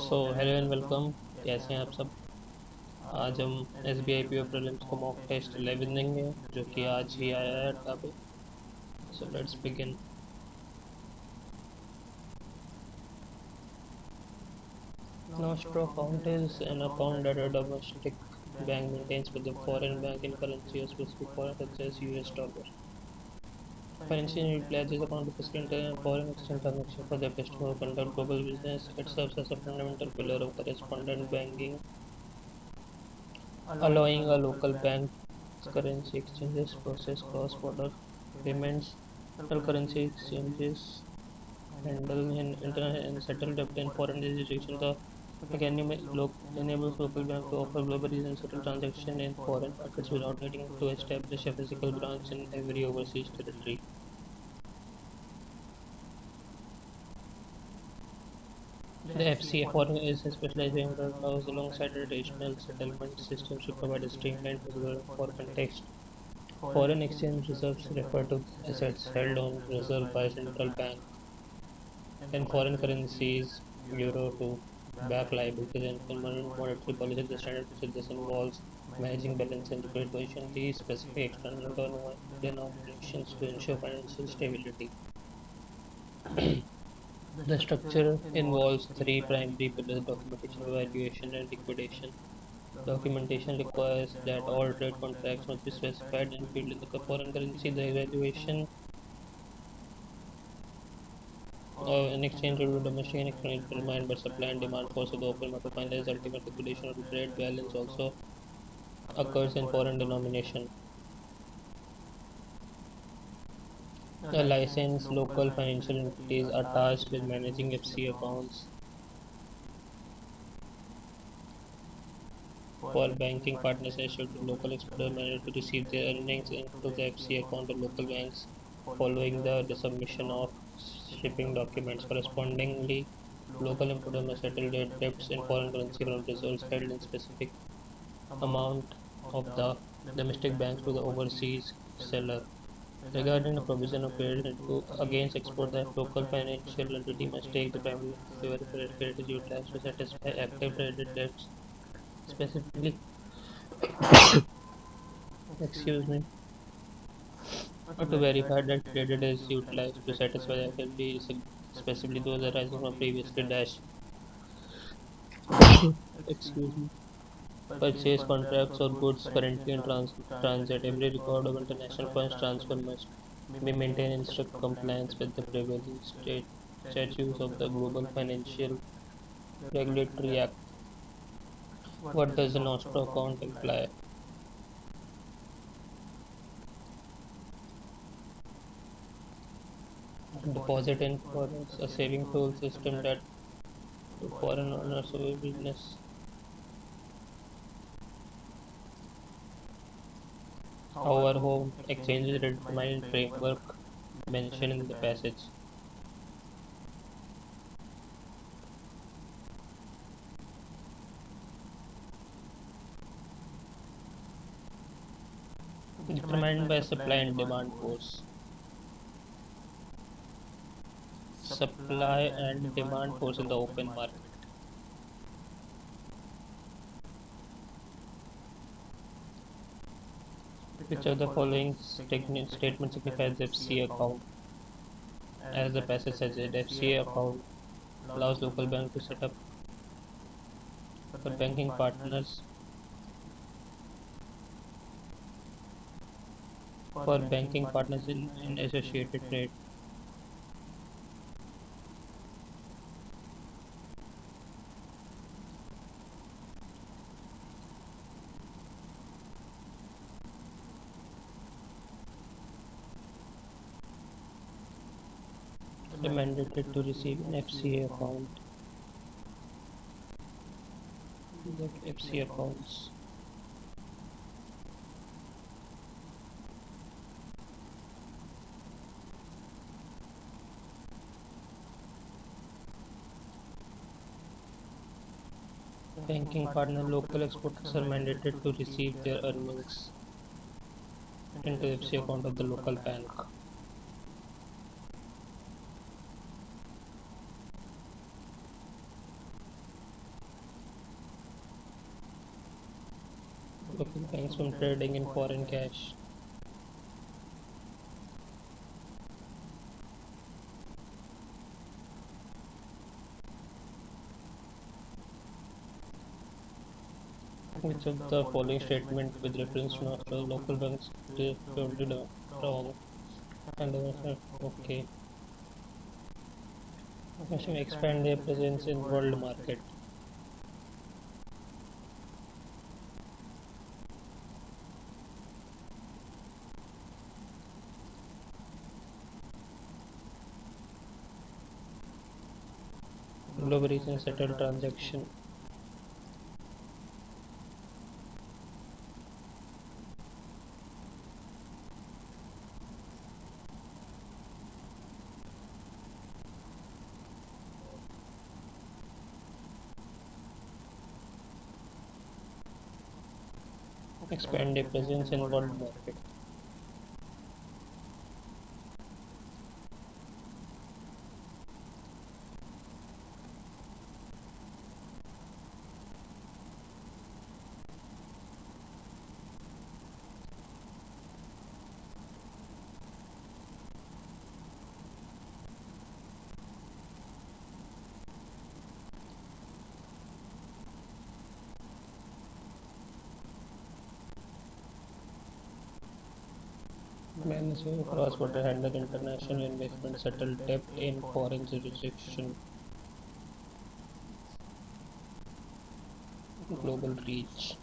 So hello and welcome. कैसे हैं आप सब। आज हम S B I P O prelims का मॉक टेस्ट 11 देंगे जो कि आज ही आया है अड्डा पे। So let's begin. Nostro account is an account that a domestic bank maintains with a foreign bank in currency or specific foreign such as US dollar. Financial utilizes this account to facilitate foreign exchange transactions for their customers who conduct global business. It serves as a fundamental pillar of correspondent banking, allowing a local bank currency exchanges process cross-border payments, local currency exchanges handle in international and settle debt in foreign jurisdictions. The mechanism enables local banks to offer globally and settle transactions in foreign markets without needing to establish a physical branch in every overseas territory. The FCA foreign is a specialized bank that allows alongside traditional settlement systems to provide a streamlined procedure for context. Foreign exchange reserves refer to assets held on reserve by central bank in foreign currencies, euro to back liabilities and permanent monetary policy. The standard procedure involves managing balance and liquidity position, these specific external denominations to ensure financial stability. The structure involves three primary pillars: documentation, evaluation, and liquidation. Documentation requires that all trade contracts must be specified and filled in the foreign currency. The evaluation in exchange rate with domestic and external determined by supply and demand force of the open market. Finally, ultimate liquidation of the trade balance also occurs in foreign denomination. A licensed local financial entities are tasked with managing FC accounts for banking partners issued to local exporters managed to receive their earnings into the FC account of local banks following the submission of shipping documents. Correspondingly, local importers must settle their debts in foreign currency from reserves held in specific amount of the domestic banks to the overseas seller. Regarding the provision of credit against export, the local financial entity must take the primary whether credit is utilized to satisfy active credit debts, specifically, excuse me, or to verify that credit is utilized to satisfy activities, specifically those arising from previously dash, excuse me, purchase contracts or goods currently in transit. Every record of international funds transfer must be maintained in strict compliance with the prevailing statutes of the Global Financial Regulatory Act. What does an Nostro account imply? Deposit in foreign, a saving tool system that to foreign owners of a business. Our home exchange is a determined framework mentioned in the passage. Determined by supply and demand force. Supply and demand force in the open market. Which of the following statement signifies the FCA account? As the passage suggests, FCA account allows local bank to set up for banking partners in associated trade. They mandated to receive an FCA account. That FCA accounts. Banking partner local exporters are mandated to receive their earnings into FCA account of the local bank. local banks from trading in foreign cash. Which of the following statement with reference to national local banks is totally wrong? And okay. Question: expand their presence in world market. Global reach and settle transaction. Expand their presence in world market. Managing cross-border handle international investment settle debt in foreign jurisdiction. Global reach.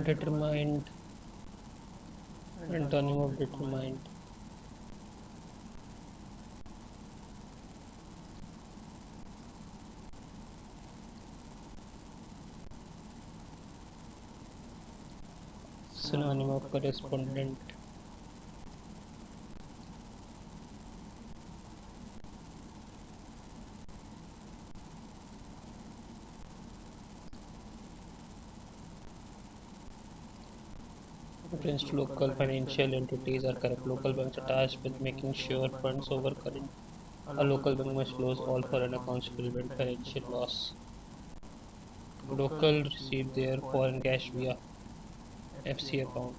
Determined. Antonym of determined. Synonym of correspondent. Against local financial entities are corrupt. Local banks are tasked with making sure funds over current. A local bank must close all foreign accounts to prevent financial loss. Local receive their foreign cash via FC account.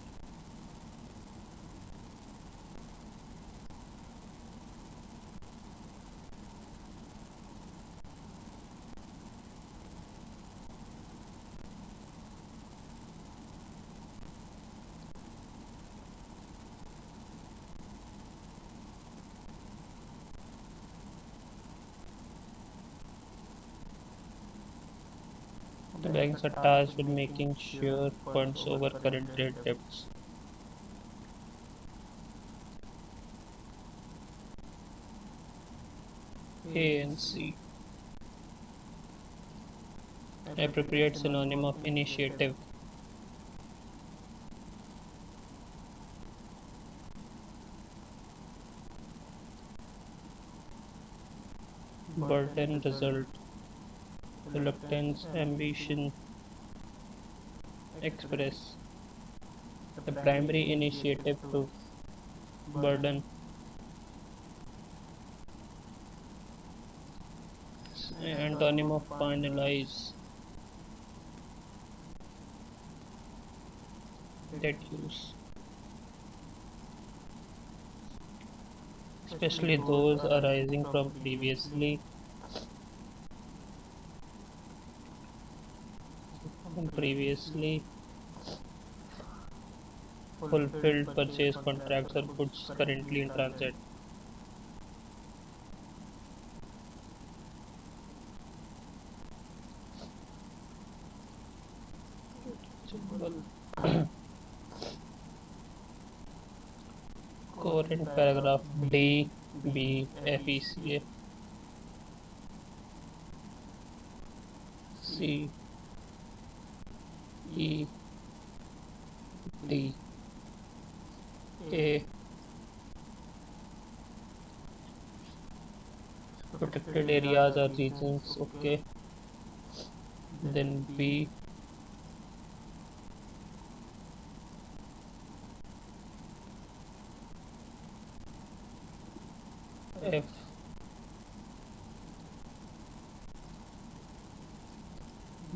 The banks are tasked with making sure funds over current trade debts. A and C. Appropriate synonym of initiative. Burden result. Reluctance, ambition, express. The primary initiative to burden. Antonym of finalize. Debt use. Especially those arising from previously fulfilled purchase contracts or goods currently in transit. Current paragraph D, B, F, E, C, C, E, D, A. Protected areas or regions, okay. Then B, F,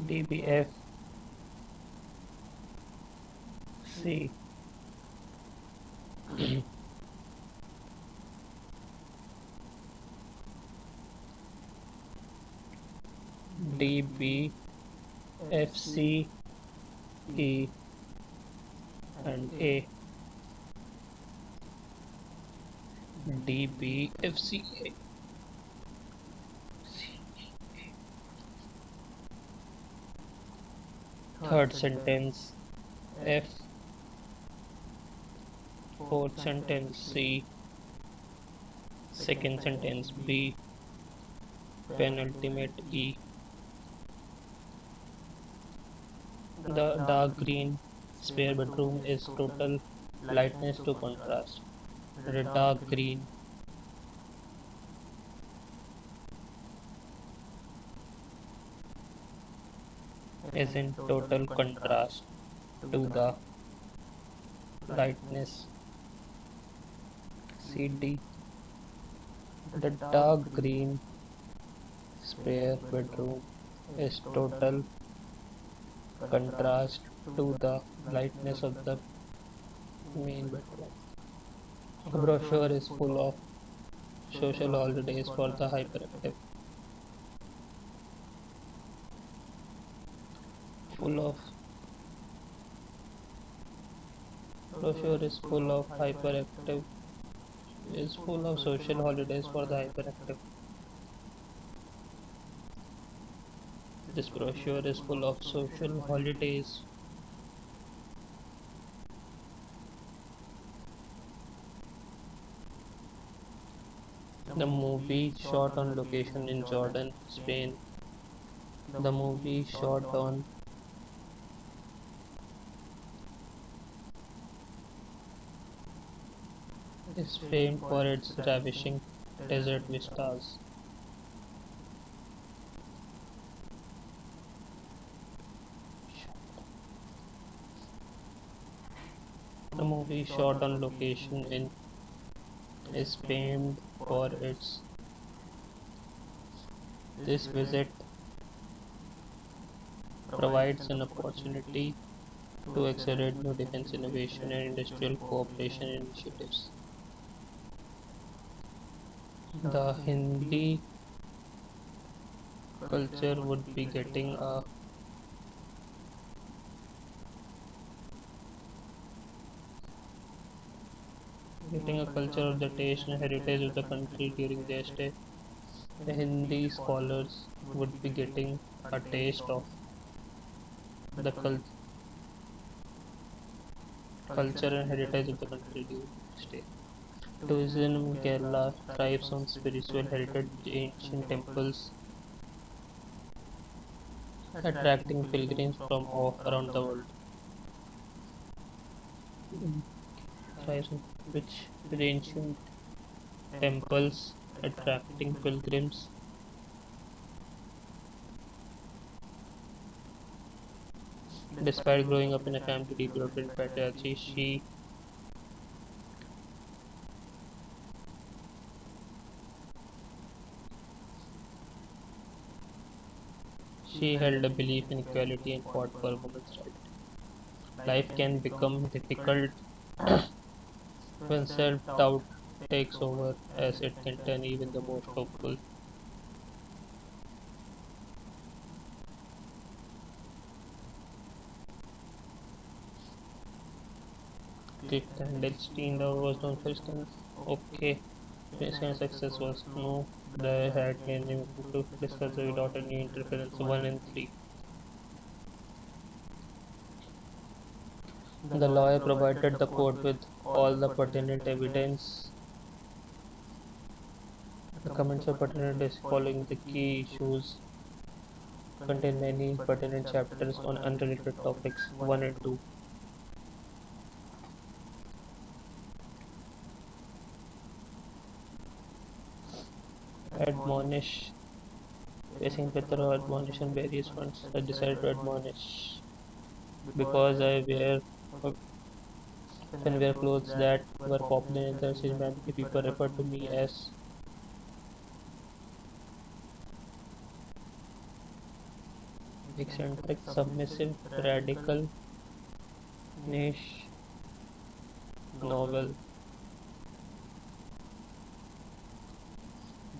DBFC, DBFC, E and A. DBFCA. Third sentence F. Fourth sentence C. Second sentence B. Penultimate E. The dark green spare bedroom is total lightness to contrast. The dark green is in total contrast to the lightness. CD. The dark green spare bedroom is total contrast to the lightness of the main bedroom. The brochure is full of social holidays for the hyperactive. Full of Brochure is full of hyperactive is full of social holidays for the hyperactive. This brochure is full of social holidays. The movie shot on location in Jordan, Spain. The movie shot on is famed for its ravishing desert vistas. The movie shot on location in is famed for its this visit provides an opportunity to accelerate new defense innovation and industrial cooperation initiatives. The Hindi culture would be getting a culture of the taste and heritage of the country during their stay. The Hindi scholars would be getting a taste of the culture and heritage of the country during their stay. Tourism in Kerala thrives on spiritual heritage, ancient temples, attracting pilgrims from all around the world. Thrives on which with ancient temples attracting pilgrims. Despite growing up in a family deeply rooted in patriarchy, she held a belief in equality and fought for women's rights. Life can become difficult when self-doubt takes over, as it can turn even the most hopeful. Clandestine love was known for instance. Okay, recent success was no. They had been to discuss without any interference. 1 and 3. The lawyer provided the court with all the pertinent evidence. The comments are pertinent is following the key issues contain many pertinent chapters on unrelated topics 1 and 2. Admonish facing better or admonish on various fronts. I decided to admonish because I often wear clothes that were popular in the cinema. People refer to me as eccentric, submissive, radical, niche, novel.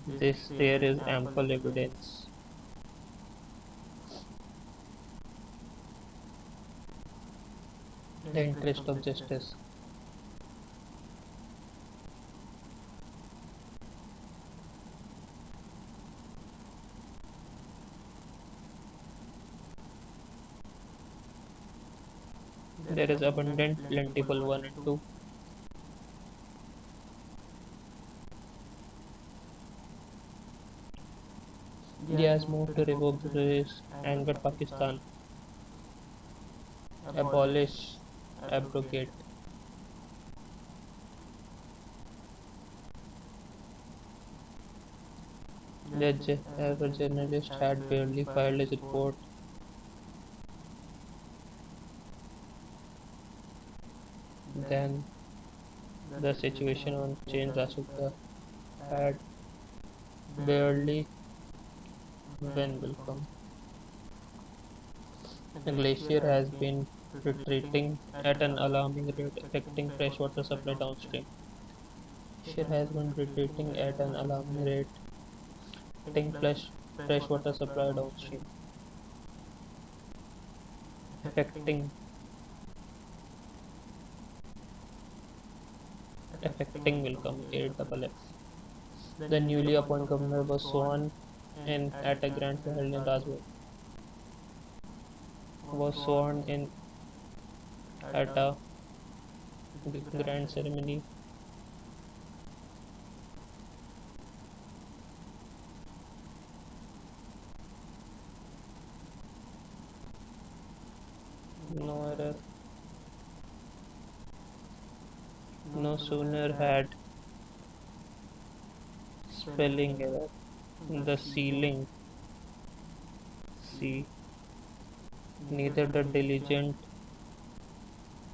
This there is ample evidence. The interest of justice. There is abundant, plentiful, 1 and 2. Diaz moved to revoke the race, angered Pakistan, abolish, abrogate. The journalist had barely filed his report. Then the situation on changed. Ashoka had barely when will come. The glacier has been retreating at an alarming rate, affecting freshwater supply downstream. Glacier has been retreating at an alarming rate, affecting freshwater supply downstream. Affecting affecting will come A double F. The newly appointed governor was sworn in at a grand held in Rajbagh. Was sworn in at a grand ceremony. No error. No sooner had spelling error. The ceiling. C. Neither the diligent,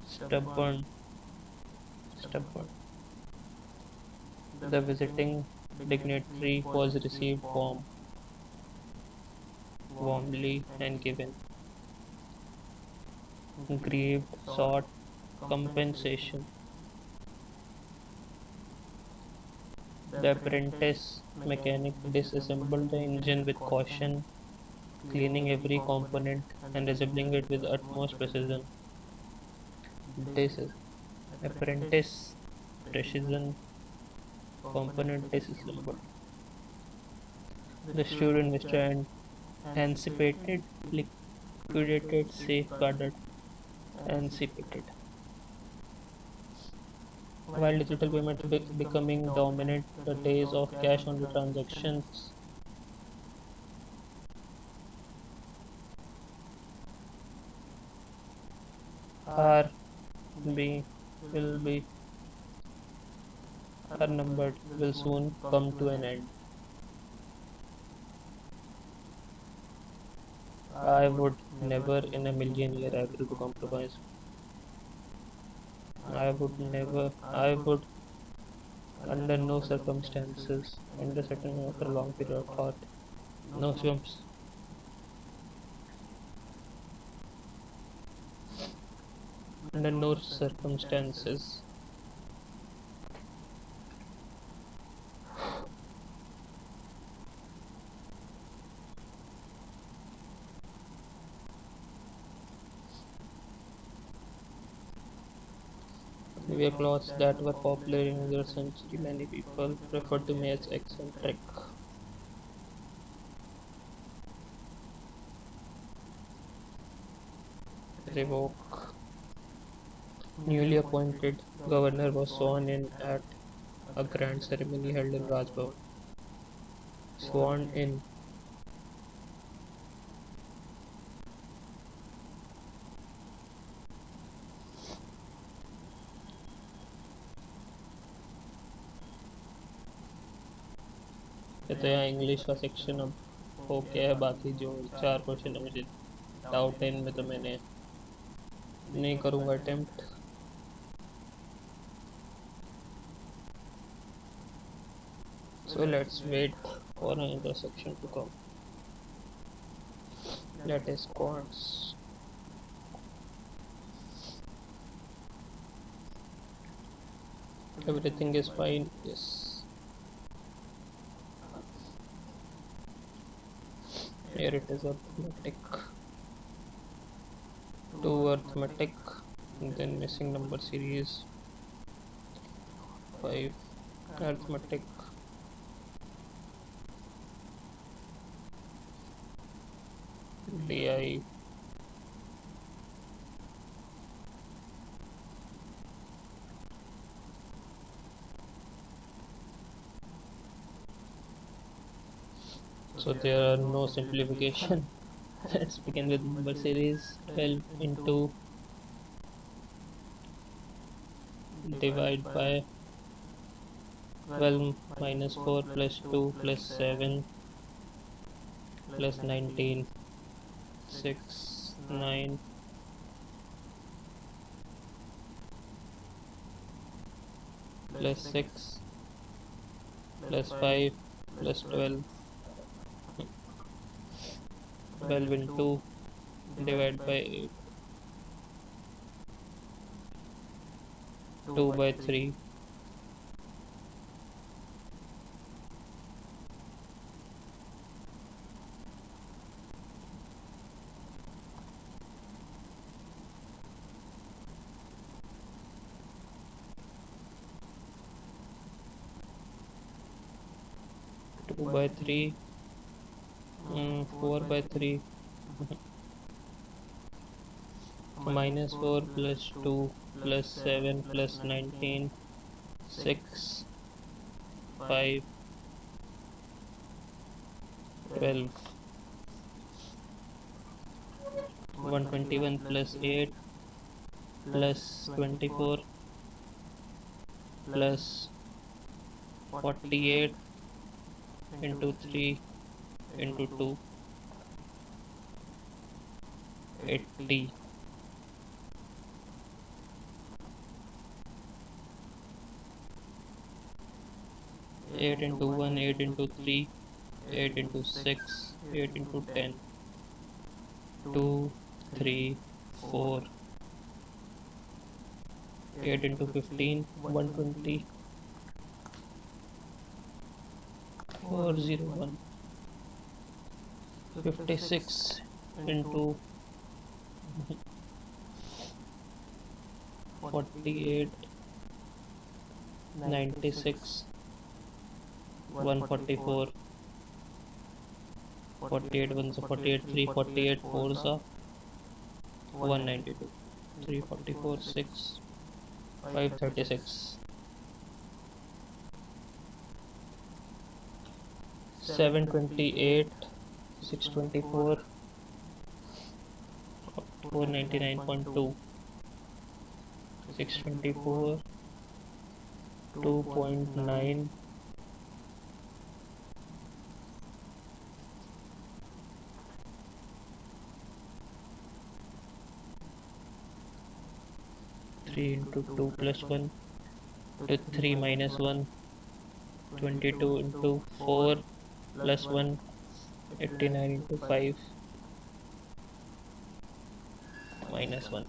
stubborn, stubborn. The visiting dignitary was received warmly and given. Grieved, sought compensation. The apprentice mechanic disassembled the engine with caution, cleaning every component and assembling it with utmost precision. This is apprentice precision component disassembled. The student Mr. Anticipated, liquidated, safeguarded, anticipated. While digital payments becoming dominant, the days of cash-only transactions are be will be are numbered will soon come to an end. I would never in a million years agree to compromise. I would under no circumstances, under certain after a long period of thought, no swimps, under no circumstances. Wear clothes that were popular in the century. Many people prefer to me as eccentric. Revoke. Newly appointed governor was sworn in at a grand ceremony held in Rajbhavan. Sworn in. ये तो यहाँ English का section अब हो गया है बाकी जो 4 क्वेश्चन है मुझे डाउट है इनमें तो मैंने नहीं करूँगा attempt so let's wait for another section to come that is quants. Everything is fine. Yes. Here it is arithmetic. 2 arithmetic. And then missing number series. 5 arithmetic. DI. So there are no simplification. Let's begin with number series. 12 into divide by 12 minus 4 plus 2 plus 7 plus 19 6 9 plus 6 plus 5 plus 12. 12 into divide by 8. 2 by 3. 2 by 3. 4 by 3. Minus 4 plus 2 plus 7 plus 19 6 5 12. 121 plus 8 plus 24 plus 48 into 3 into 2 80. 8 into 1 8 into 3 8 into 6 8 into 10 2 3 4 8 into 15 120 401 56 into 48 96 144 48 ones 48 3 48 fours are 192 344 6 536 728 624 499.2 624 2.9 3 into 2 plus 1 to 3 minus 1 22 into 4 plus 1 89 into 5 minus 1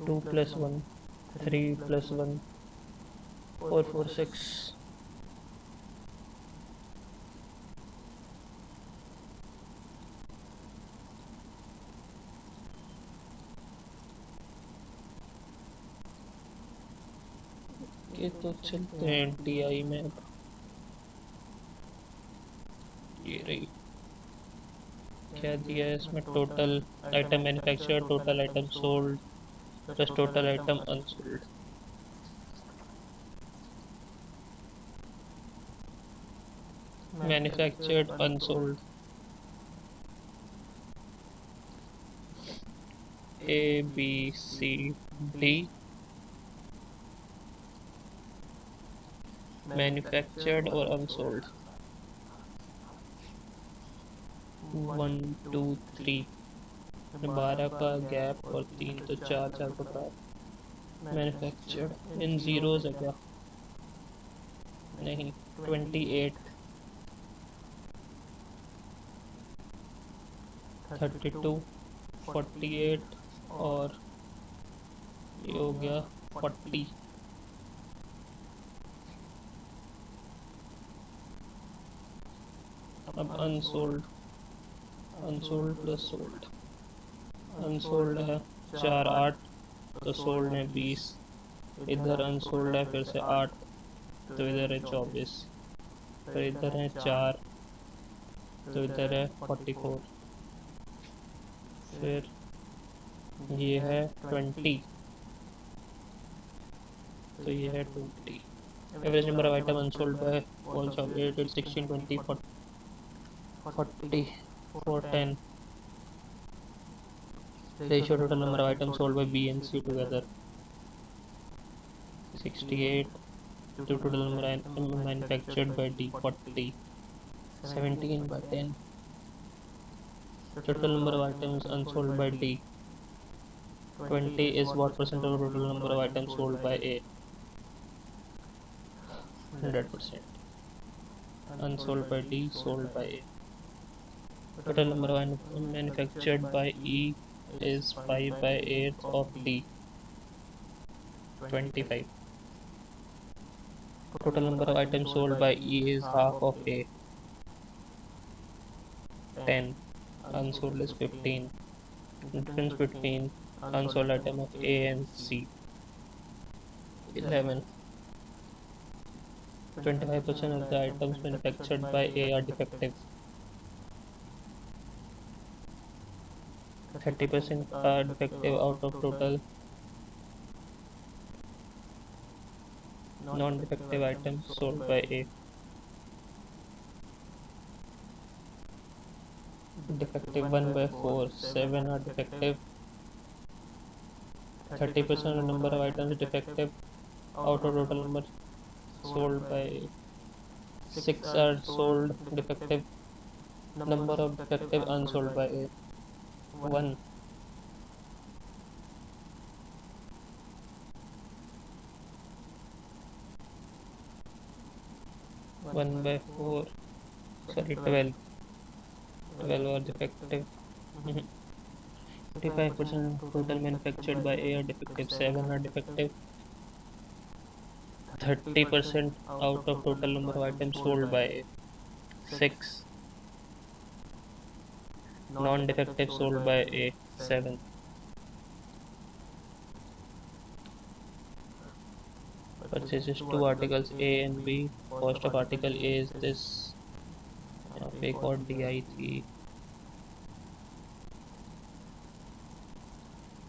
2 plus 1 3 plus 1 446 ये तो चलते हैं TI में अब ये रही क्या दिया है इसमें total item manufacture total item sold plus total item unsold manufactured unsold A B C D manufactured और unsold 1 2 3 12 का गैप और 3 तो 4 4 तो 5 मैन्युफैक्चर्ड इन जीरोस है क्या नहीं 28 32, 48 और ये हो गया 40। अब unsold, unsold plus sold. Unsold है 4 8, तो सोल्ड है 20। इधर अनसोल्ड है फिर से 8, तो इधर है 24। फिर इधर है 4, तो इधर है 44। फिर ये है 20, तो ये है 20। Average number of item unsold by all shop 8 8 16 20 40 4 10। Ratio total number of items sold by B and C together 68 to total number manufactured by D 40 17 by 10. Total number of items unsold by D 20 is what percent of total number of items sold by A? 100%. Unsold by D, sold by A. Total number of manufactured by E is 5 by 8 of D 25. Total number of items sold by E is half of A 10. Unsold is 15. Difference between unsold item of A and C 11. 25% of the items manufactured by A are defective. 30% are defective out of total non-defective items sold by A. Defective 1 by 4, 7 are defective. 30% of the number of items defective out of total number sold by A. 6 are sold defective. Number of defective unsold by A 1. 1 by 4, sorry 12. 12 are defective. 45% total manufactured by A are defective. 7 are defective. 30% out of total number of items sold by A. 6 non-defective sold by A. 7. Purchases two articles A and B. Cost of article A is this. यहाँ पे एक और D I थी।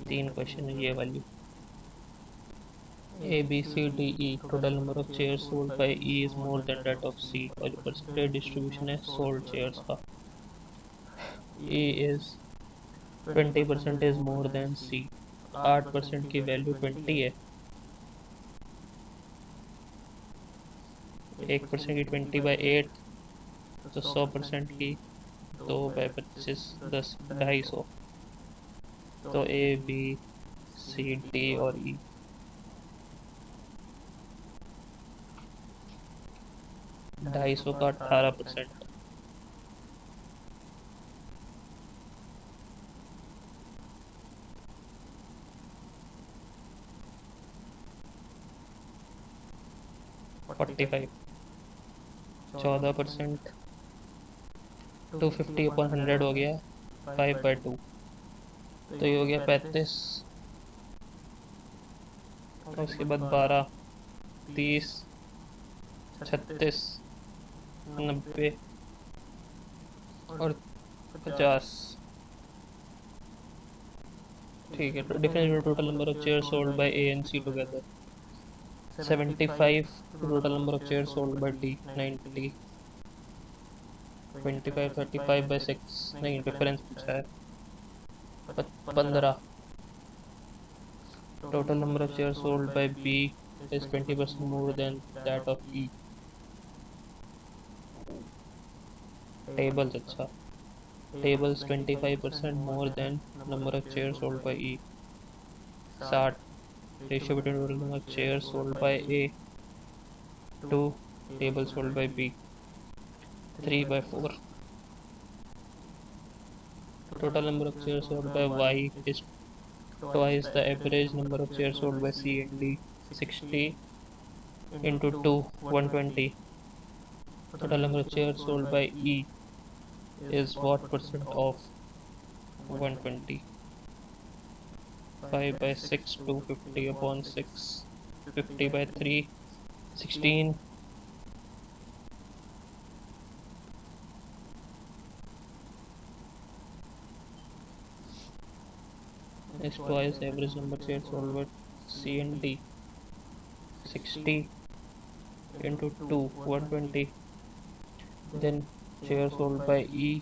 3 question है ये वाली। A, B, C, D, E. Total number of chairs sold by E is more than that of C. और जो percentage distribution है sold chairs का। E is 20% is more than C. 8% की value 20 है। 1% की 20 बाई 8, तो 100% की 2 बाई 25 10 250। तो ए बी सी डी और ई 250 का 18%। Forty five 14%। 250 अपॉन 100 हो गया 5 बाई 2, तो ये हो गया 35। और उसके बाद 12 30 36 90 और 50। ठीक है, तो difference total number of chair sold by A and C together 75 total number of chair sold by D 90। 25 35 बाय 6 नहीं, डिफरेंस पूछा है 15। Total number of chair sold by B is 20% more than that of E. Tables अच्छा, tables 25% more than number of chairs sold by E. 60 ratio between total number of chairs sold by A to tables sold by B 3 by 4। Total number of shares sold by Y is twice the average number of shares sold by C and D. 60 into 2, 120. Total number of shares sold by E is what percent of 120? 5 by 6, 250 upon 6. 50 by 3, 16. Is twice average number of shares sold by C and D. 60 into 2, 120. Then shares sold by E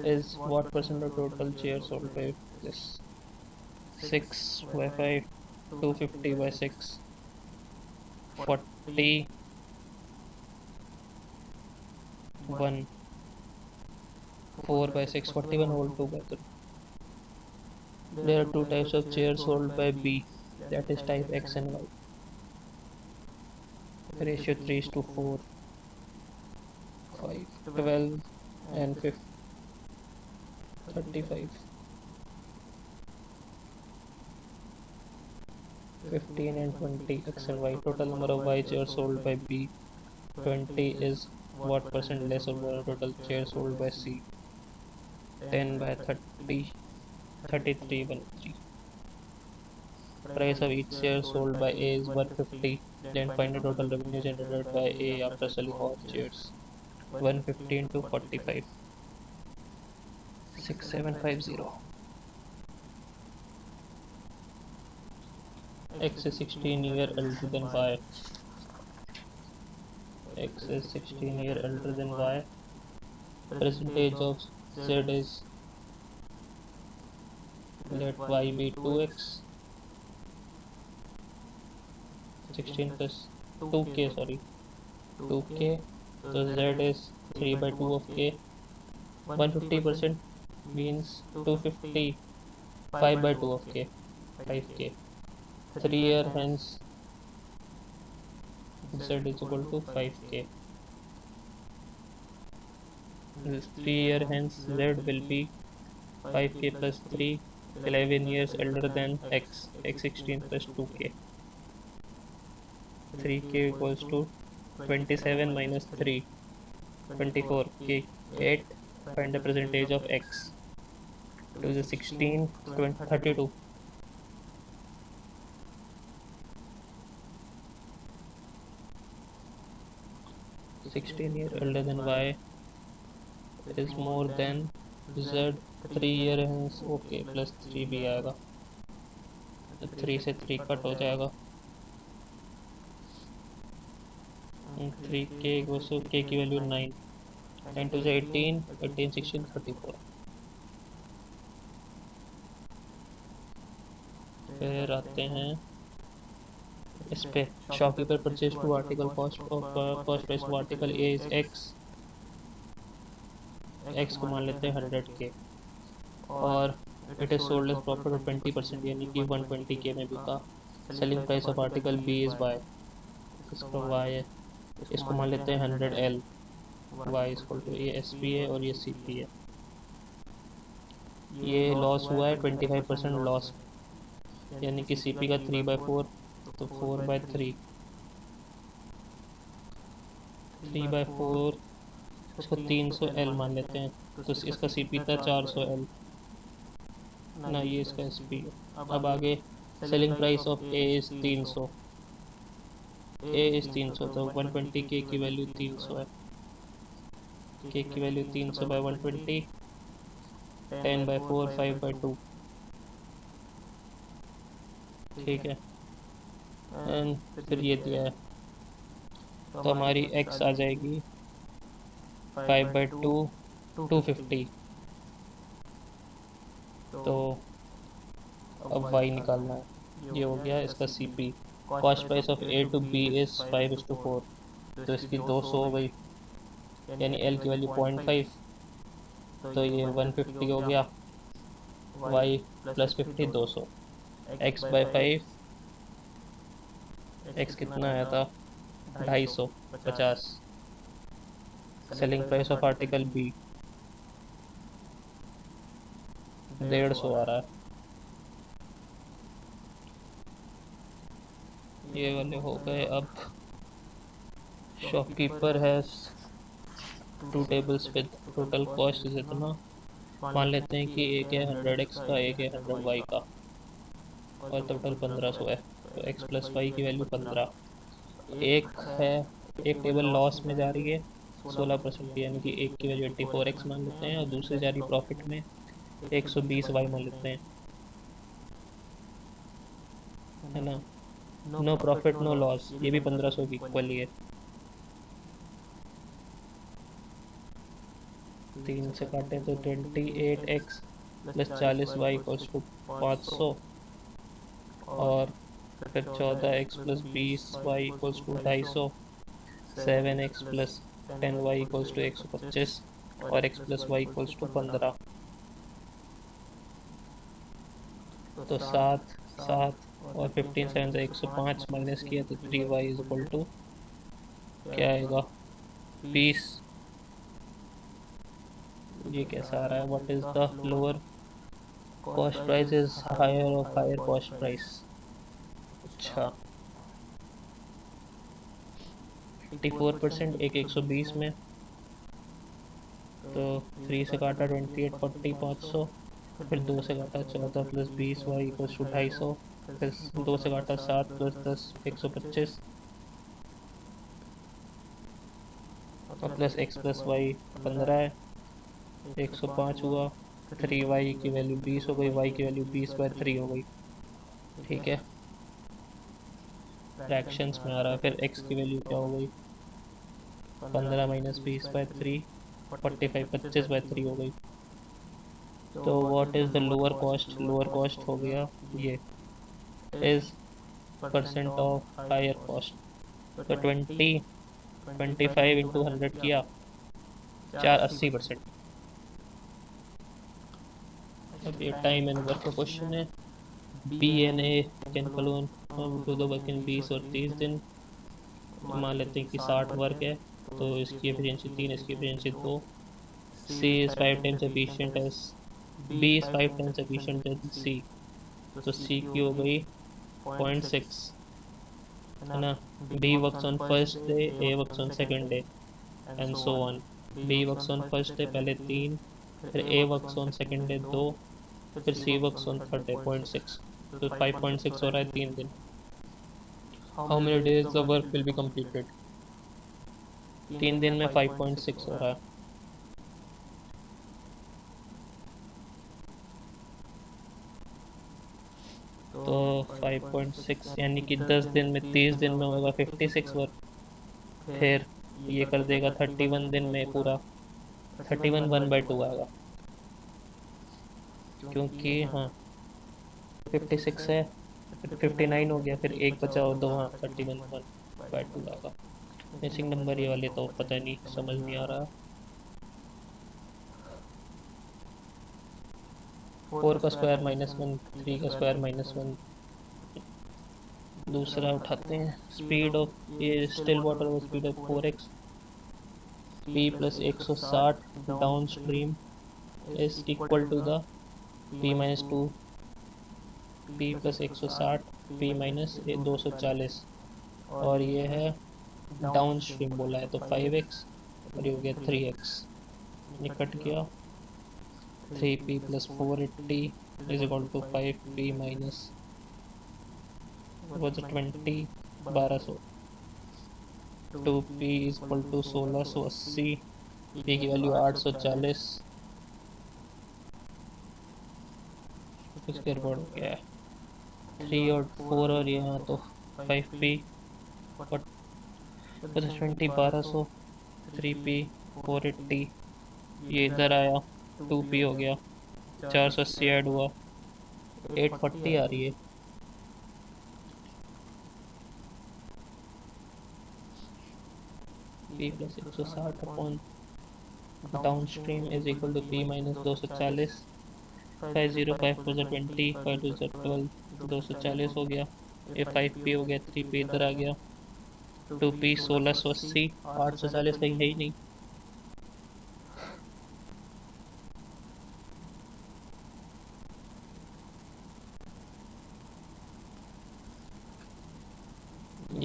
is what percent of total shares sold by this? 6 by 5, 250 by 6, 41, 4 by 6, 41 whole 2 by 3. There are two types of chairs sold by B, that is type X and Y. Ratio 3 is to 4, 5, 12 and 35. 15 and 20, X and Y. Total number of Y chairs sold by B, 20 is what percent less of the total chairs sold by C? 10 by 30, 33 Price of each share sold by A is 150. Then find the total revenue generated by A after selling all shares. 150 into 45. 6750. X is 16-year older than Y. X is 16-year older than Y. Percentage of Z is, let Y be 2x. 16 plus 2k, sorry. 2k. So Z is 3 by 2 of k. 150% means 250. 5 by 2 of k. 5k. 3 year hence Z is equal to 5k. 3 year hence Z will be 5k plus 3, 11 years older than X. X 16 plus 2k. 3k equals to 27 minus 3, 24. K 8. Find the percentage of X. 2 is 16, 32. 16-year older than Y is more than Z. 3 year hence OK plus 3 भी आएगा. 3 से 3 cut हो जाएगा. 3k equals to k की value 9. 9 to 18, 18 16 34. फिर आते हैं इस पे. Shopkeeper purchase two article cost price of article A is x को मान लेते हैं 100k और it is sold as profit of 20%, यानी कि 120k में बिका. Selling price of article B is y. इसका वाई है, इसको मान लेते हैं 100L. वाई इक्वल टू ये एस पी है और ये सी पी है. ये लॉस हुआ है 25% लॉस, यानी कि सी पी का 3/4 तो 4/3. 3/4 इसको 300L मान लेते हैं, तो इसका सी पी था 400L ना. ये इसका एस पी है. अब आगे selling price of A is 300. A is 300 तो 120k की वैल्यू 300 है. k की वैल्यू 300 बाई 120. 10/4 5/2. ठीक है. एंड फिर ये दिया है तो हमारी x आ जाएगी 5/2 250. तो अब y निकालना है. ये हो गया इसका C P. Cost price of A to B is 5:4, तो इसकी 200 हो गई, यानी L की वैल्यू 0.5, तो ये 150 हो गया. y plus 50 200. x by 5, x कितना आया था 250. Selling price of article B 150 आ रहा है। ये वाले हो गए। अब shopkeeper has 2 tables with total cost is इतना। मान लेते हैं कि एक है 100x का, एक है 100y का, और टोटल 1500 है। तो x प्लस वाई की वैल्यू 15। एक है, एक टेबल लॉस में जा रही है 16%, यानी कि एक की वैल्यू 84x मान लेते हैं, और दूसरी जा रही प्रॉफिट में 120y मान लेते हैं, है ना। नो प्रॉफिट नो लॉस, ये भी 1500 की इक्वल ही है। 3 से काटें तो 28x plus 40y equals to 500, और फिर 14x plus 20y equals to 250, 7x plus 10y equals to 125, और x plus y equals to 15। तो 7 7 और 15 7 से 105 माइनस किया तो 3y इज इक्वल टू क्या आएगा, 20। ये कैसा आ रहा है, what is the lower cost price is higher of higher cost price. अच्छा, 84% एक 120 में, तो 3 से काटा 28 40 500, फिर 2 से काटा 14 प्लस 20y इक्वल्स टू 250, फिर 2 से काटा 7 प्लस 10 125, और प्लस x प्लस वाई 15 है, 105 हुआ। 3y की वैल्यू 20 हो गई, y की वैल्यू 20/3 हो गई। ठीक है, फ्रैक्शंस में आ रहा है। फिर x की वैल्यू क्या हो गई, 15 माइनस 20/3, 45 25/3 हो गई। तो what is the lower cost, lower cost हो गया ये, is percent of higher cost. तो 25 इंटू 100 किया, 480%। अब ये टाइम एंड वर्क का क्वेश्चन है। B and A can clone to the work in 20 और 30 दिन। मान लेते हैं कि 60 वर्क है, तो इसकी एफिशिएंसी 3, इसकी efficiency 2। C is 5 times efficient as B is 5 times efficient as C. तो सी की हो गई 0.6, है ना। B works on first day, A works on second day, and so on. B works on first day पहले 3, फिर A works on second day 2, फिर C works on third day 0.6। तो 5.6 हो रहा है 3 दिन। How many days the work will be completed. 3 दिन में 5.6 हो रहा है। तो 5.6 यानी कि 10 दिन में, 30 दिन में होगा 56 वर्क। फिर ये कर देगा 31 दिन में पूरा। 31 1/2 आएगा, क्योंकि हाँ 56 है, फिर 59 हो गया, फिर एक बचा और दो, हाँ 31 1/2 आएगा। मिसिंग नंबर ये वाले तो पता नहीं, समझ नहीं आ रहा। 4 का स्क्वायर -1, 3 का स्क्वायर -1। दूसरा उठाते हैं। स्पीड ऑफ, ये स्टिल वाटर का speed of 4x, p plus 160 downstream is equal to the p minus 2, p plus 160 p minus 240, और ये है डाउन स्ट्रीम बोला है, तो 5x, और ये हो गया 3x। निकट गया, 3p plus 480 is equal to 5p minus 20 1200। 2p is equal to 1680, p की वैल्यू 840, स्क्वायर बोर्ड हो गया है 3 और 4, और यहाँ तो 5p और 20 1200, 3p 480, ये इधर आया 2p हो गया, 480 ऐड हुआ 840 आ रही है। p plus 160 upon downstream is equal to p minus 240। 505 4 20, 5 2 12, 240 हो गया। ये 5p हो गया, 3p इधर आ गया, 2p 1680, 840 कहीं है ही नहीं।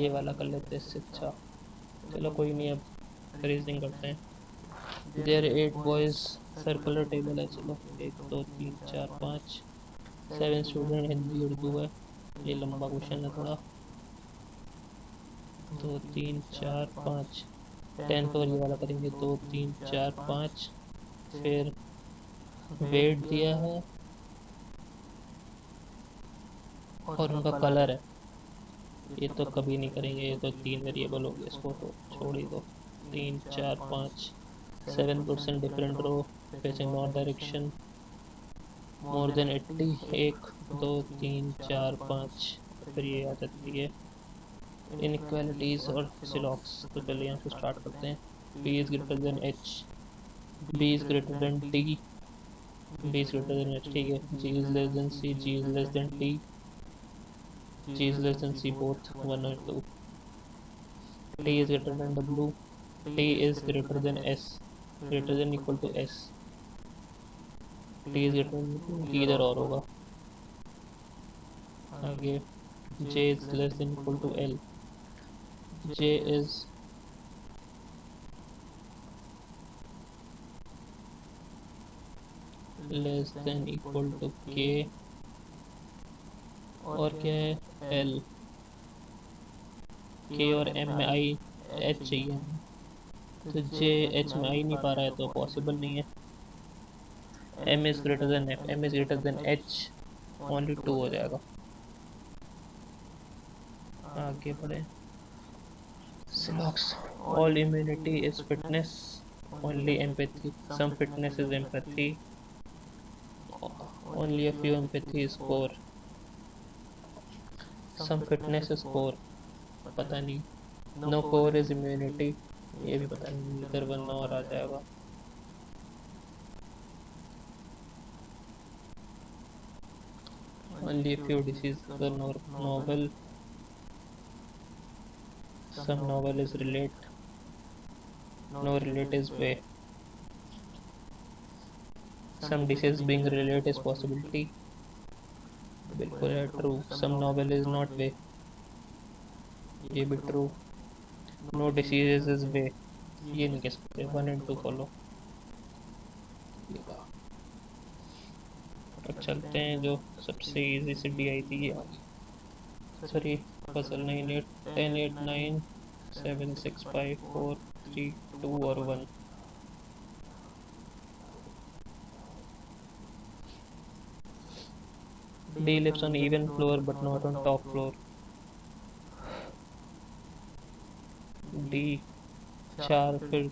ये वाला कर लेते हैं इससे अच्छा। चलो कोई नहीं, अब रीजनिंग करते हैं। देयर 8 बॉयज, सर्कुलर टेबल है। चलो 1 2 3 4 5 7 स्टूडेंट, हिंदी उर्दू है। ये लंबा क्वेश्चन है थोड़ा। 2 3 4 5 10th और ये वाला करेंगे 2 3 4 5। फिर वेट दिया है और उनका कलर है। ये तो कभी नहीं करेंगे, ये तो 3 वेरिएबल हो गया, इसको तो छोड़ ही दो। 3 4 5 7% different row facing north direction, more than 80। 1 2 3 4 5। फिर ये आ जाती है इनइक्वालिटीज और सिलॉक्स। तो चलिए यहाँ से स्टार्ट करते हैं। P is greater than H, B is greater than D, B is greater than H, ठीक है। G is less than C, G is less than T, G is less than C both 1 and 2. T is greater than W. T is greater than S. Greater than equal to S. T is greater than either और होगा। आगे J is less than equal to L. J is less than equal to K। और क्या है? L। K और M में I H चाहिए हमें, तो J H में I नहीं पा रहा है तो पॉसिबल नहीं है। M is greater than F, M is greater than H, only 2 हो जाएगा। आगे बढ़े। Silox, all immunity is fitness, only empathy. Some fitness is empathy, only a few empathy is core. Some fitness is core, पता नहीं। No core is immunity, ये भी पता नहीं, इधर 1 और आ जाएगा। Only a few diseases are novel, some novel is relate, no relate is way. Some disease being relate is possibility, बिल्कुल है true. Some novel is not way, ये भी true. No diseases is way, ये नहीं कह सकते। 1 and 2 follow. अब चलते हैं जो सबसे इजी सी डी आई थी, ये सॉरी पजल 9 8 10 8 9 7 6 5 4 3 2 और 1। D lives on even floor but not on top floor। D 4, फिर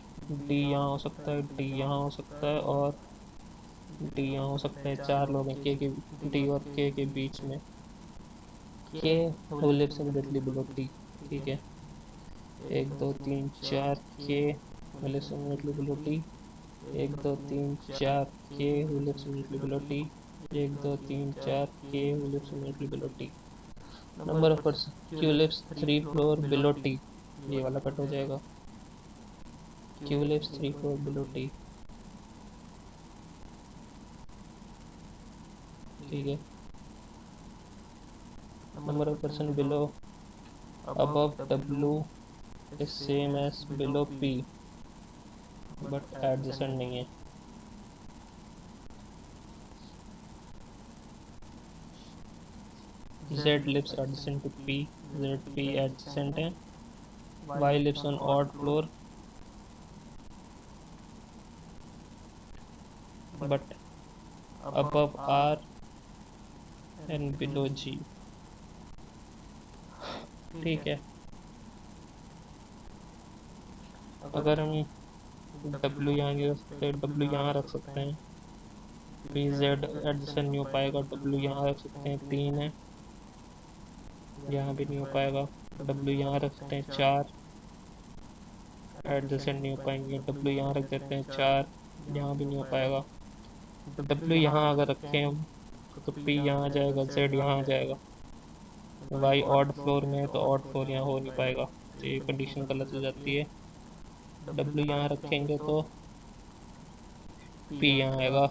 D यहाँ हो सकता है, D यहाँ हो सकता है और D यहाँ हो सकता है। 4 लोग हैं के D और K के बीच में। K who lives immediately below T, ठीक है। 1 2 3 4 K who lives immediately below T। 1 2 3 4 K who lives immediately below T। 1 2 3 4 K who lives immediately below T। Number of person Q lives 3 floor below T, ये वाला cut हो जाएगा। Q lives 3 floor below T, ठीक है। Number of person below above W is same as below P but adjacent नहीं है। Z lives adjacent to P, ZP adjacent है। Y lives on odd floor but above R and below G, ठीक है। अगर हम W यहाँ रख सकते हैं, W यहाँ रख सकते हैं। P Z एडजसेंट नहीं हो पाएगा, W यहाँ रख सकते हैं। 3 है, यहाँ भी नहीं हो पाएगा। W यहाँ रख सकते हैं। 4 एडजसेंट नहीं हो पाएंगे। W यहाँ रख देते हैं। 4 यहाँ भी नहीं हो पाएगा। W यहाँ अगर रखें हम तो P यहाँ आ जाएगा, Z यहाँ आ जाएगा। Y ऑड फ्लोर में है तो ऑड फ्लोर यहाँ हो नहीं पाएगा, तो ये कंडीशन गलत हो जाती है। W यहाँ रखेंगे तो P यहाँ आएगा।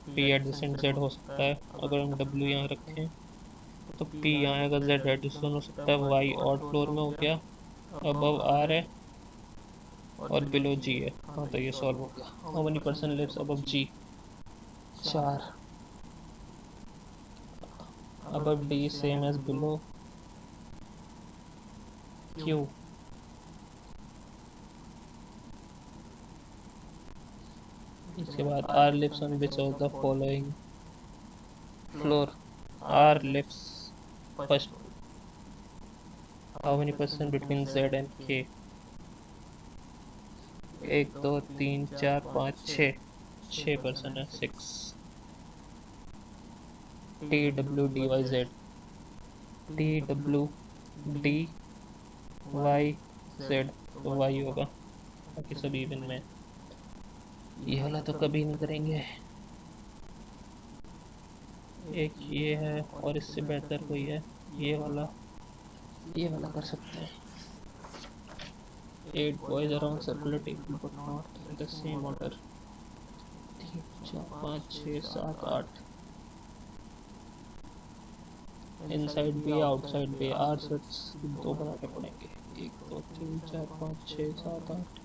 P एडजेसेंट Z हो सकता है। अगर हम W यहाँ रखें तो पी यहाँ आएगा, जेड एडिशन हो सकता है, वाई ऑड फ्लोर में हो गया, अबव आर है और बिलो जी है। हाँ तो ये सॉल्व हो गया। How many person lives above G? 4। Above D same as below Q. इसके बाद R lives on which of the following floor? R lives first. How many person between Z and K? 1 2 3 4 5 6। 6 person है, 6। T W D Y Z, T W D Y Z, तो Y होगा, बाकी सब even में। ये वाला तो कभी नहीं करेंगे। एक ये है और इससे बेहतर कोई है, ये वाला, ये वाला कर सकते हैं। 8 boys around circular table but not in the same order. 3 4 5 6 7 8। Inside bay outside bay, R sets दो बना के पढ़ेंगे। 1 2 3 4 5 6 7 8।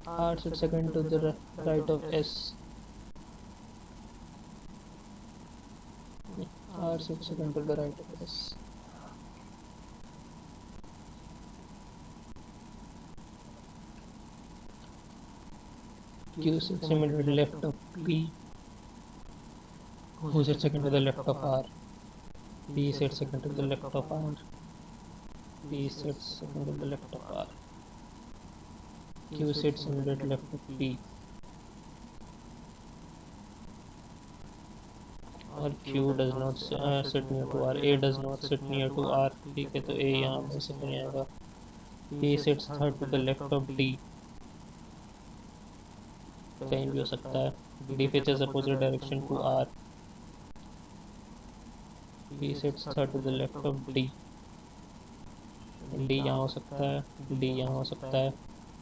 R set second to the right of S, R set second to the right of S. Q sits immediately left of P, who sits second to the left of R. P sits second to the left of R. P sits second to the left of R. Q sits immediately left of P. और Q does not sit near to R. A does not sit near to R. ठीक है, तो A यहाँ में से नहीं आएगा। A sits third to the left of D. कहीं भी हो सकता है। D faces opposite direction to R. D sits third to the left of D. D यहाँ हो सकता है, D यहाँ हो सकता है,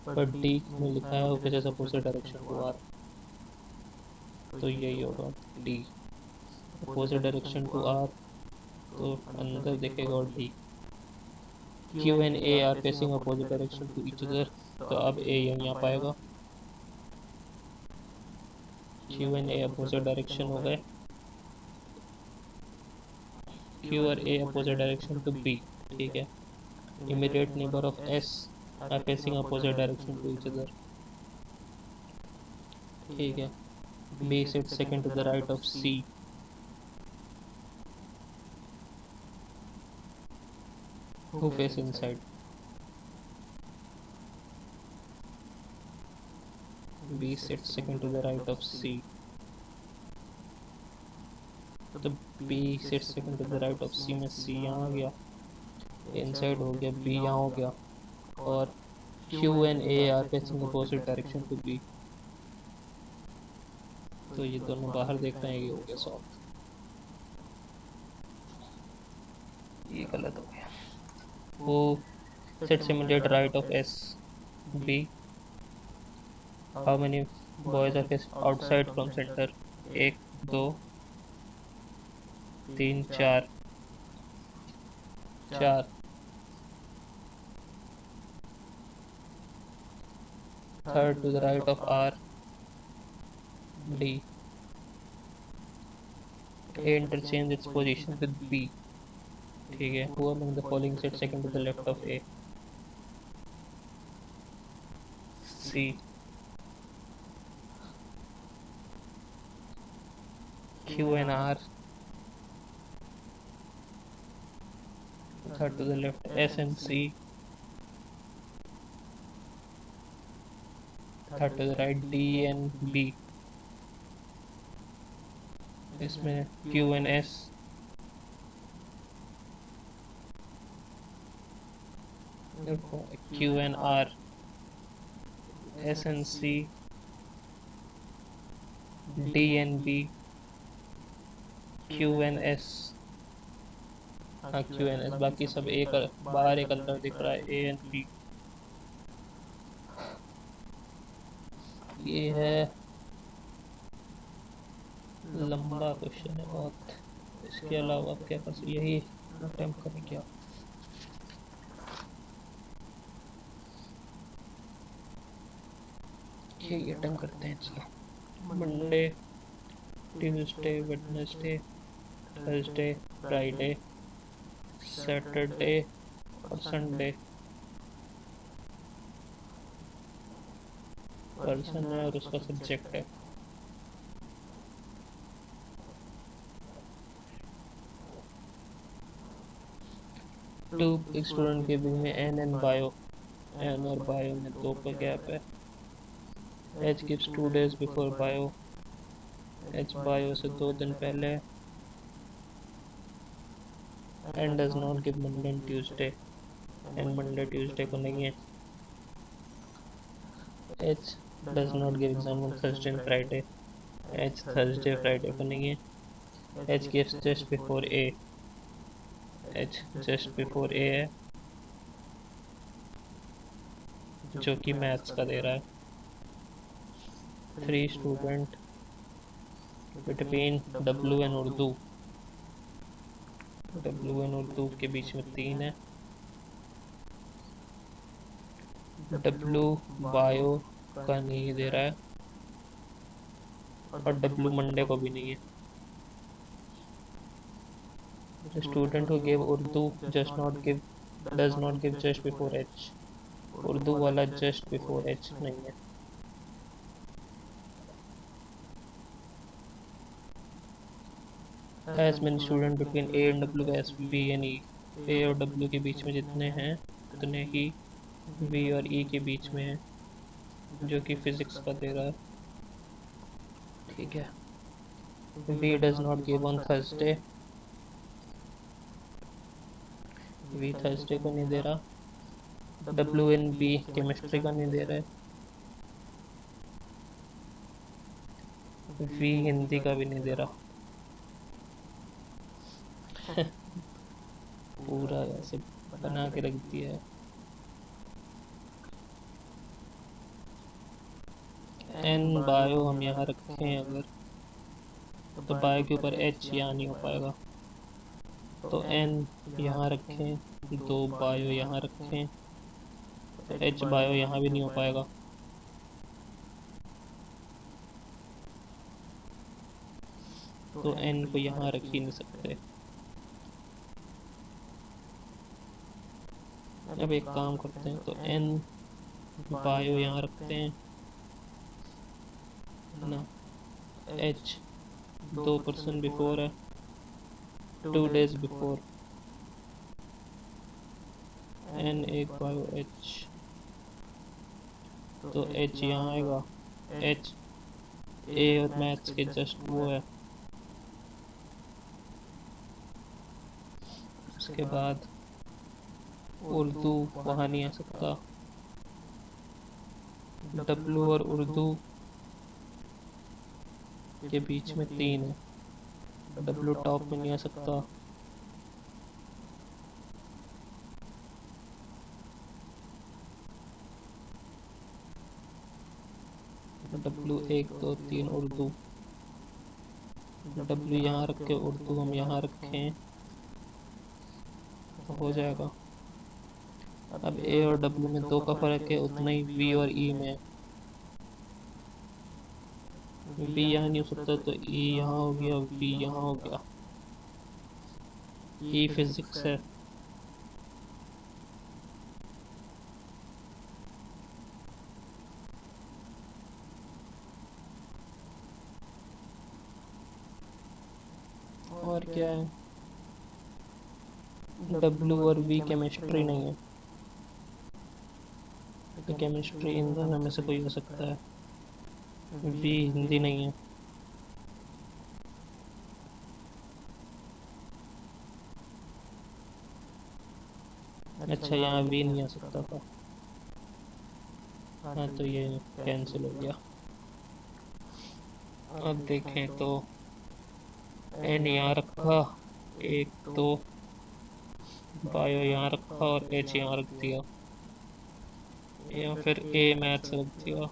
पर D में लिखा है faces opposite direction to R, तो यही होगा D। opposite direction to R, तो अंदर दिखेगा और D। Q and A are facing opposite direction to each other, तो अब A यहीं आ पाएगा। Q and A opposite direction हो गए, Q और A opposite direction to B, ठीक है। Immediate neighbor of S are facing opposite direction to each other, ठीक है। B sits second to the right of C, who face inside? B sits second to the right of C, तो B sits second to the right of C में C यहाँ आ गया, inside हो गया, B यहाँ हो गया, और Q and A are facing opposite direction to B, तो ये दोनों बाहर देख रहे हैं, ये हो गया सॉल्व। ये गलत हो गया। Who sits immediate right of S? B. How many boys are facing outside from center? 1 2 3 4। 4। Third to the right of R, D. A interchange its position with B, ठीक है। Who among the following sits second to the left of A? C. Q and R, third to the left S and C, third to the right D and B। इसमें Q and S, Q and R, S and C, D and B, Q and S। हाँ Q and S, बाकी सब एक बाहर एक colour दिख रहा है, A and B। ये है लंबा क्वेश्चन है बहुत। इसके अलावा क्या कर यही अटेम्प्ट करें क्या? यही अटेम्प्ट करते हैं, चलो। Monday, Tuesday, Wednesday, Thursday, Friday, Saturday और संडे। पर्सन है और उसका सब्जेक्ट है। टू एक स्टूडेंट के बीच में एन एंड बायो, एन और बायो में 2 का गैप है। H gives 2 days before bio, H bio से 2 दिन पहले है। N does not give Monday and Tuesday, N Monday Tuesday को नहीं है। H does not give exam on Thursday and Friday, H Thursday Friday को नहीं है। H gives just before A, H just before A है जो कि maths का दे रहा है। 3 student between W and Urdu, W and Urdu के बीच में 3 है। डब्ल्यू बायो का नहीं दे रहा है और डब्ल्यू मंडे को भी नहीं है। The student who gave Urdu does not give just before H, Urdu वाला just before H नहीं है। As many students between A and W as B and E, A और W के बीच में जितने हैं उतने ही B और E के बीच में हैं, जो कि फिजिक्स का दे रहा है। ठीक है। V does not give on Thursday, V Thursday को नहीं दे रहा। W and B केमिस्ट्री का नहीं दे रहा है। V हिंदी का भी नहीं दे रहा। पूरा ऐसे बना के रख दिया है। एन बायो हम यहाँ रखें अगर, तो बायो के ऊपर एच यहाँ नहीं हो पाएगा, तो एन यहाँ रखें, 2 बायो यहाँ रखें, तो एच बायो यहाँ भी नहीं हो पाएगा। तो एन को यहाँ रख ही नहीं सकते। अब एक काम करते हैं, तो एन बायो यहाँ रखते हैं ना। एच 2% बिफोर है, 2 days बिफोर। एन एक बायो एच, तो एच यहाँ आएगा। एच ए और मैथ्स के जस्ट वो है। उसके बाद उर्दू वहाँ नहीं आ सकता। डब्लू और उर्दू के बीच में 3 है, डब्लू टॉप में नहीं आ सकता। डब्लू 1 2 3 उर्दू, डब्लू यहाँ रख के उर्दू हम यहाँ रखें तो हो जाएगा। अब ए और डब्लू में 2 का फर्क है, उतना ही वी और ई में। वी यहाँ नहीं हो सकता, तो ई यहाँ हो गया, वी यहाँ हो गया। ई फिजिक्स है। और क्या है, डब्लू और वी केमिस्ट्री नहीं है, तो केमिस्ट्री इन दोनों में से कोई हो सकता है। वी हिंदी नहीं है। अच्छा, यहाँ वी नहीं आ सकता था। हाँ, तो ये कैंसिल हो गया। अब देखें तो एन यहाँ रखा, 1 2 बायो यहाँ रखा और एच यहाँ रख दिया, या फिर ए मैथ्स रख दिया।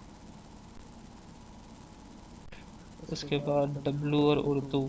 उसके बाद डब्लू और उर्दू,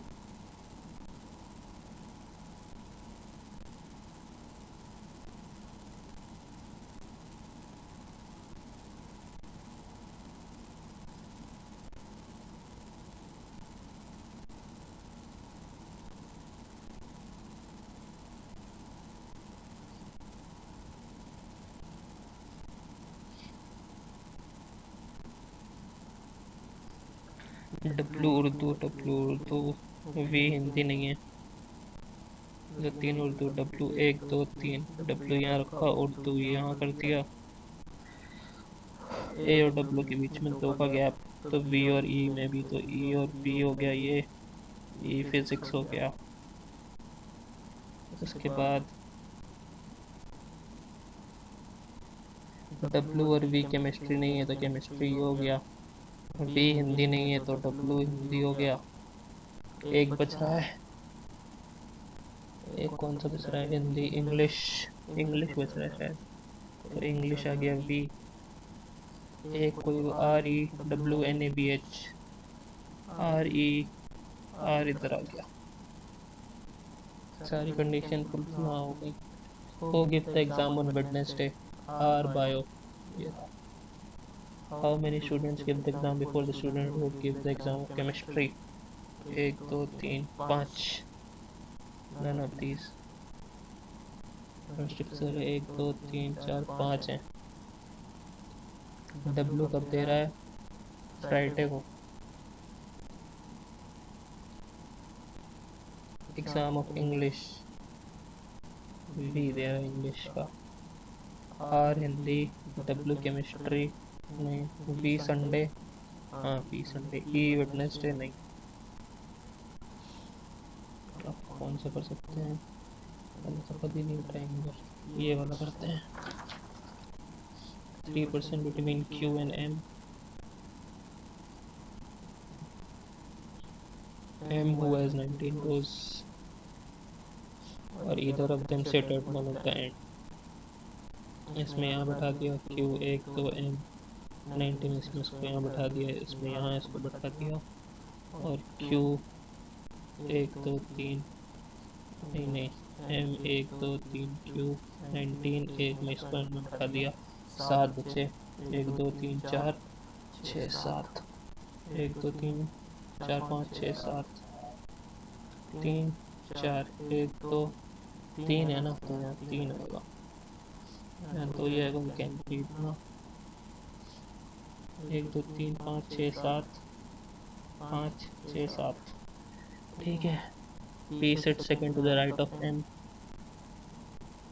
डब्लू उर्दू वी हिंदी नहीं है। जो तीन उर्दू डब्लू एक दो तीन, डब्लू यहाँ रखा, उर्दू यहाँ कर दिया, ए और डब्लू के बीच में दो का गैप, तो वी और ई में भी, तो ई और बी हो गया ये, ई फिजिक्स हो गया। उसके बाद डब्लू और वी केमिस्ट्री नहीं है तो केमिस्ट्री हो गया, वी हिंदी नहीं है तो डब्लू हिंदी हो गया। एक बच रहा है, एक कौन सा बच रहा है, हिंदी इंग्लिश, इंग्लिश बच रहा है शायद, तो इंग्लिश आ गया वी। एक कोई R E W N A B H, R E, R इधर आ गया। सारी कंडीशन फुलफिल हाँ हो गई। Who give the exam on Wednesday, R bio. How many students give the exam before the student who give the exam of chemistry, एक दो तीन पाँच, नन ऑफ दीज। केमिस्ट्री का सर एक दो तीन चार पाँच हैं। डब्लू कब दे रहा है, फ्राइडे को। एग्जाम ऑफ इंग्लिश, वी दे रहा है इंग्लिश का। आर हिंदी, डब्लू केमिस्ट्री नहीं, वी संडे, हाँ वी संडे, ई वेडनेसडे नहीं। अब कौन सा कर सकते हैं, पहले तो कभी नहीं उठाएंगे, ये वाला करते हैं। 3% between Q and M, M who has 19 rows और either of them sit at one of the end। इसमें यहाँ बैठा दिया क्यू एक दो एम, 19 इसमें इसको यहाँ बैठा दिया, इसमें यहाँ इसको बैठा दिया, और क्यू एक दो तीन, नहीं नहीं, एम एक दो तीन क्यू 19, एक में इसको एम में बैठा दिया, सात बचे, एक दो तीन चार छः सात, एक दो तीन चार पाँच छः सात, तीन चार एक दो तीन है ना, तो यहाँ तीन होगा, यहाँ तो ये आएगा कैंसिल ना। एक दो तीन पाँच छः सात, पाँच छः सात, ठीक है। P set second to the right of M,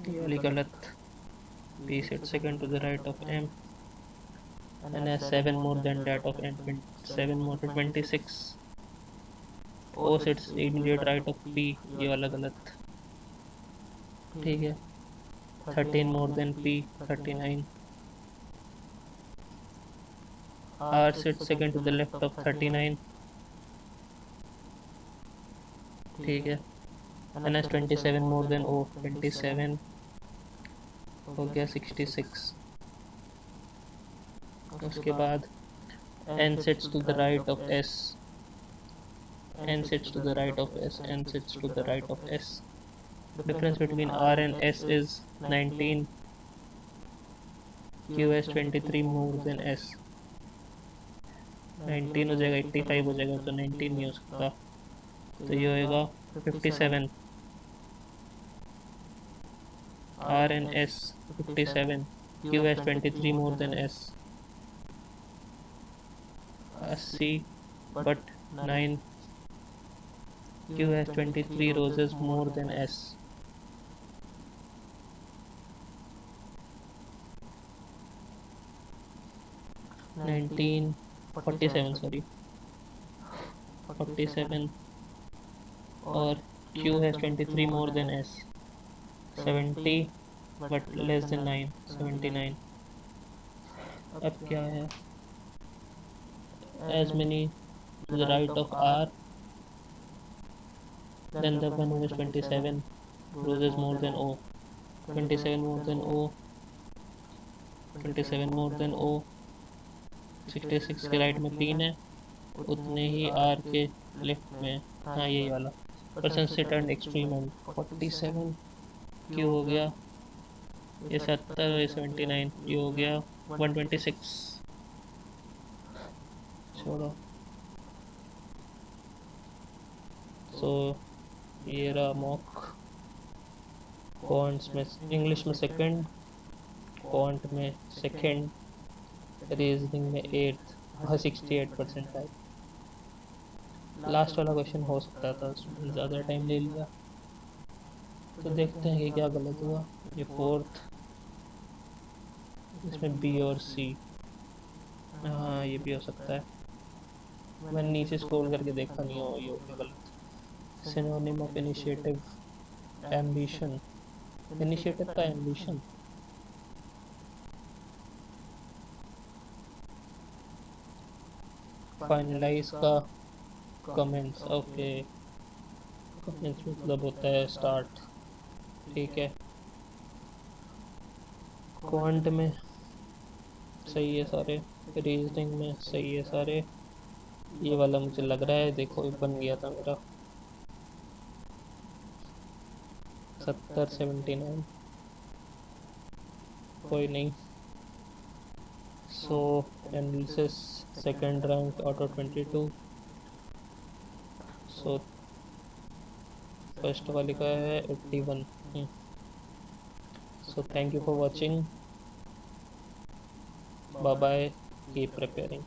ये वाली गलत। P set second to the right of M and has 7 more than that of m, 7 more to 26। O sets immediate right of P, ये वाला गलत, ठीक है। 13 more than p, 39। r sits second to the left of 39, ठीक है। n has 27 more than o, 27 हो गया 66। उसके बाद n sits to the right of s, n sits to the right of s, n sits to the right of s। difference between r and s is 19, q has 23 more than s। 19 हो जाएगा, 85 हो जाएगा, तो 19 नहीं हो सकता, तो ये होएगा 57। R and S 57, Q has 23 more than S, 80 but 9, Q has 23 roses more than S। 19 47 sorry 47 और Q has 23 more than S, 70 but less than 9, 79। अब क्या है, as many to the right of R then the one who has 27 roses more than O, 27 more than O, 27 more than O, 66 के right में 3 है, उतने ही R के left में, हाँ यही वाला। Person sit and extreme and 47 Q हो गया, ये 70, ये 79, ये हो गया 126। छोड़ो, सो ये रहा मॉक। क्वांट्स में इंग्लिश में सेकंड, क्वांट में सेकंड, रीजनिंग में 8th, 68% आए। लास्ट वाला क्वेश्चन हो सकता था, स्टूडेंट ज़्यादा टाइम ले लिया। तो देखते हैं कि क्या गलत हुआ। ये फोर्थ, इसमें बी और सी। हाँ ये भी हो सकता है, मैंने नीचे स्क्रॉल करके देखा नहीं हो ये हो गया गलत। Synonym of initiative, ambition. Initiative का एम्बिशन। फाइनलाइज का कमेंट्स, ओके। कमेंट्स मतलब होता है स्टार्ट, ठीक है। क्वांट में सही है सारे, रीजनिंग में सही है सारे। ये वाला मुझे लग रहा है, देखो ये बन गया था मेरा 70-79, कोई नहीं। So analysis second rank out of 22। So first वाले का है 81। So thank you for watching, bye bye, keep preparing.